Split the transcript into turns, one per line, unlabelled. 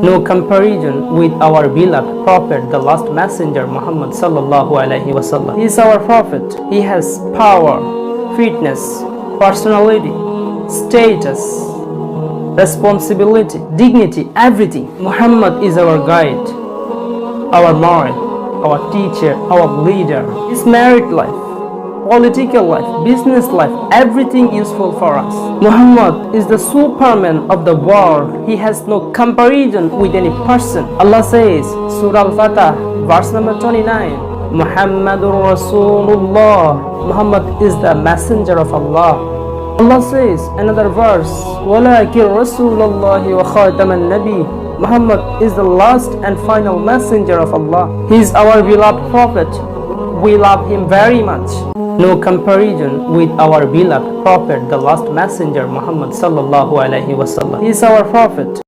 No comparison with our beloved Prophet, the last messenger, Muhammad sallallahu alaihi wasallam. He is our Prophet. He has power, fitness, personality, status, responsibility, dignity, everything. Muhammad is our guide, our moral, our teacher, our leader. His married life, political life, business life, everything useful for us. Muhammad is the Superman of the world. He has no comparison with any person. Allah says, Surah Al-Fatah, verse number 29, Muhammadur Rasulullah. Muhammad is the messenger of Allah. Allah says, another verse, وَلَكِنْ رَسُولَ اللَّهِ وَخَاتَمَ النَّبِيِّ. Muhammad is the last and final messenger of Allah. He is our beloved Prophet. We love him very much. No comparison with our beloved Prophet, the last messenger, Muhammad sallallahu alaihi wasallam. He is our Prophet.